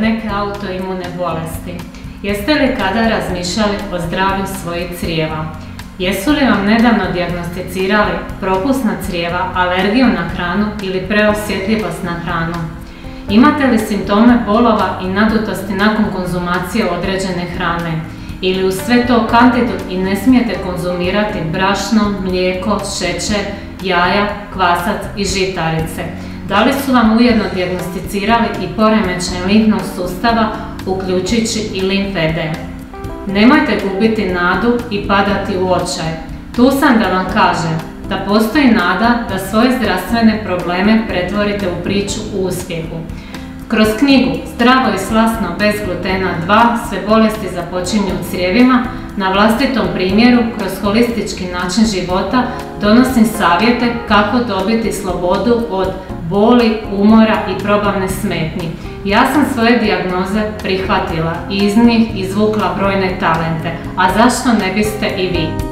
neke autoimune bolesti. Jeste li kada razmišljali o zdravlju svojih crijeva? Jesu li vam nedavno dijagnosticirali propusna crijeva, alergiju na hranu ili preosjetljivost na hranu? Imate li simptome bolova i nadutosti nakon konzumacije određene hrane? Ili uz sve to kandidu i ne smijete konzumirati brašno, mlijeko, šećer, jaja, kvasac i žitarice? Da li su vam ujedno dijagnosticirali i poremećaj limfnog sustava, uključujući i limfedem? Nemojte gubiti nadu i padati u očaj. Tu sam da vam kažem da postoji nada da svoje zdravstvene probleme pretvorite u priču u uspjehu. Kroz knjigu Zdravo i slasno bez glutena 2 sve bolesti započinju u crijevima, na vlastitom primjeru kroz holistički način života donosim savjete kako dobiti slobodu od boli, umora i probavne smetnji. Ja sam svoje dijagnoze prihvatila i iz njih izvukla brojne talente, a zašto ne biste i vi?